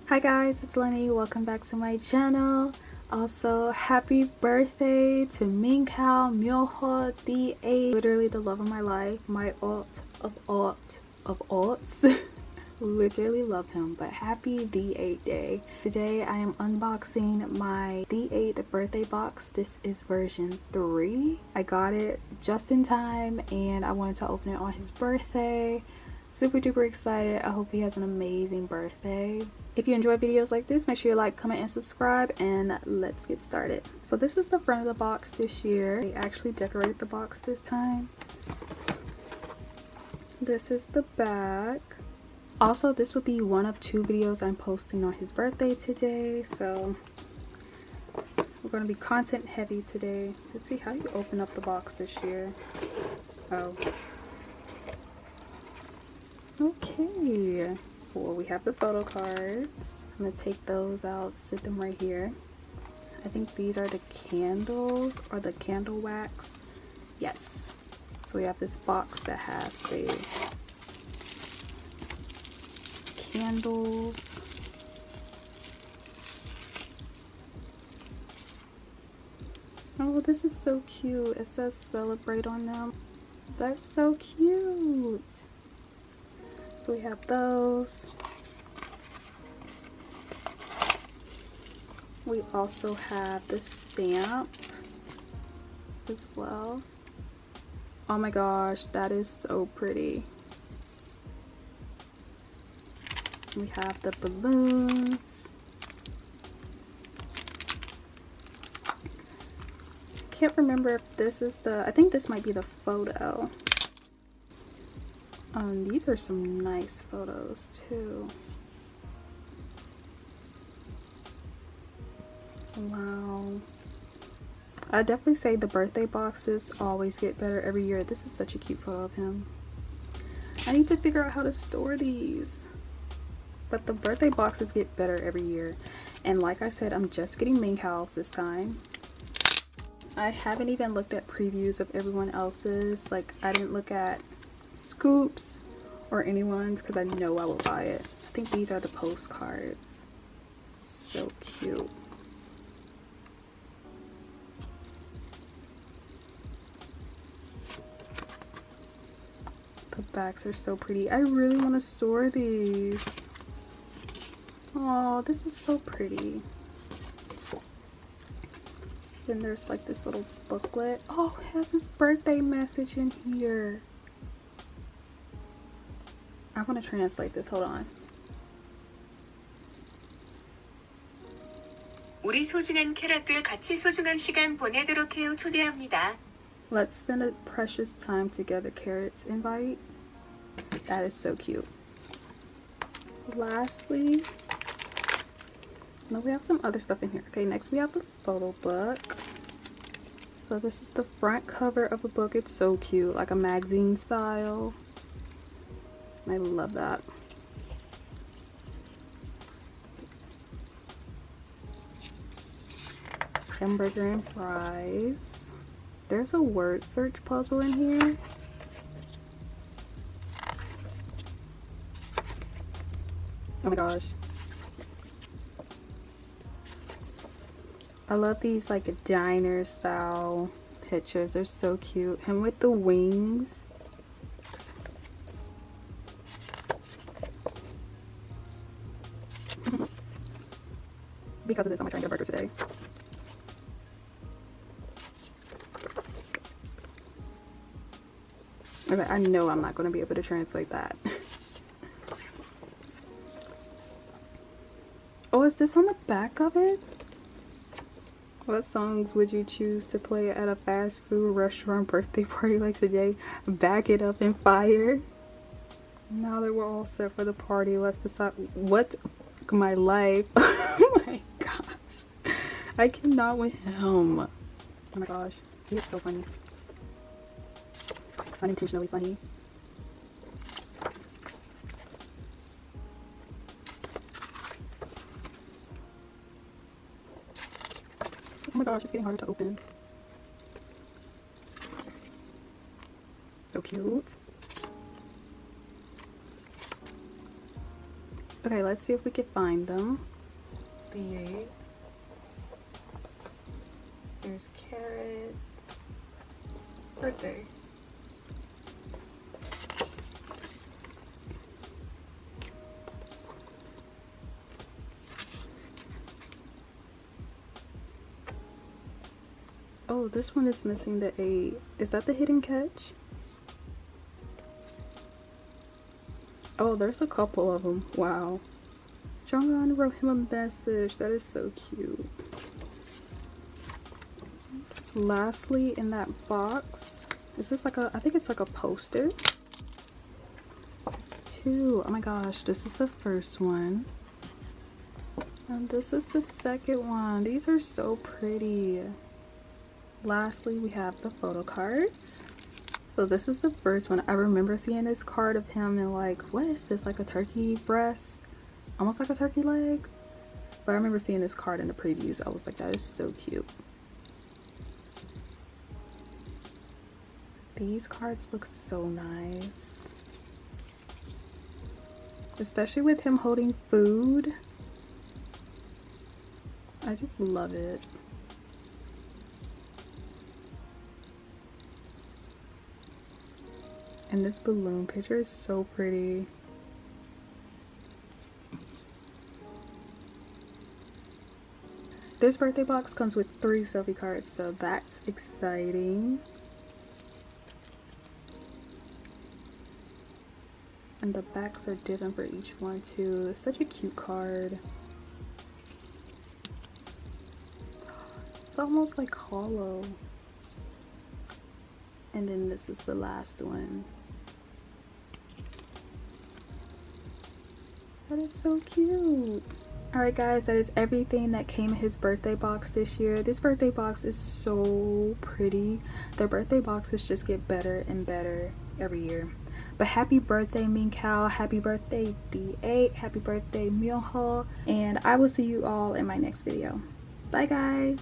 Hi guys, it's Lonni. Welcome back to my channel. Also, happy birthday to Minghao Myoho D8. Literally the love of my life. My alt of alts. Literally love him, but happy D8 day. Today I am unboxing my D8 the birthday box. This is version 3. I got it just in time and I wanted to open it on his birthday. Super duper excited. I hope he has an amazing birthday. If you enjoy videos like this, make sure you like, comment, and subscribe, and let's get started. So this is the front of the box this year. They actually decorated the box this time. This is the back. Also, this will be one of 2 videos I'm posting on his birthday today, so we're going to be content heavy today. Let's see how you open up the box this year. Oh. Okay. Well, we have the photo cards. I'm going to take those out, sit them right here. I think these are the candles or the candle wax. Yes. So we have this box that has the candles. Oh, this is so cute. It says celebrate on them. That's so cute. So we have those. We also have the stamp as well. Oh my gosh, that is so pretty. We have the balloons. Can't remember if this is I think this might be the photo. These are some nice photos too. Wow. I definitely say the birthday boxes always get better every year. This is such a cute photo of him. I need to figure out how to store these. But the birthday boxes get better every year. And like I said, I'm just getting Minghao's this time. I haven't even looked at previews of everyone else's. Like, I didn't look at Scoops or anyone's because I know I will buy it. I think these are the postcards. So cute. The backs are so pretty. I really want to store these. Oh, this is so pretty. Then there's like this little booklet. Oh, it has his birthday message in here. I want to translate this. Hold on. 우리 소중한 캐럿들 같이 소중한 시간 보내도록 해요. 초대합니다. Let's spend a precious time together. Carrots invite. That is so cute. Lastly, no, we have some other stuff in here. Okay, next we have the photo book. So this is the front cover of the book. It's so cute, like a magazine style. I love that. Hamburger and fries. There's a word search puzzle in here. Oh my gosh. I love these like diner style pictures. They're so cute. Him with the wings. Because of this, I'm trying to get a burger today. Okay, I know I'm not going to be able to translate that. Oh, is this on the back of it? What songs would you choose to play at a fast food restaurant birthday party like today? Back it up and fire. Now that we're all set for the party, let's decide what my life. Oh my gosh. I cannot with him. Oh my gosh. He is so funny. Unintentionally funny. Oh my gosh, it's getting harder to open. So cute. Okay, let's see if we can find them. The 8. There's Carrot. Birthday. Oh, this one is missing the 8. Is that the hidden catch? Oh, there's a couple of them. Wow. Jonghyun wrote him a message. That is so cute. Lastly, in that box, is this like a, I think it's like a poster. It's 2. Oh my gosh, this is the first one. And this is the second one. These are so pretty. Lastly, we have the photo cards. So this is the first one. I remember seeing this card of him and like, what is this? Like a turkey breast? Almost like a turkey leg? But I remember seeing this card in the previews. I was like, that is so cute. These cards look so nice. Especially with him holding food. I just love it. And this balloon picture is so pretty. This birthday box comes with 3 selfie cards, so that's exciting. And the backs are different for each one too. It's such a cute card. It's almost like hollow. And then this is the last one. That is so cute. Alright guys, that is everything that came in his birthday box this year. This birthday box is so pretty. Their birthday boxes just get better and better every year. But happy birthday Minkhao, happy birthday D8, happy birthday Myoho, and I will see you all in my next video. Bye guys.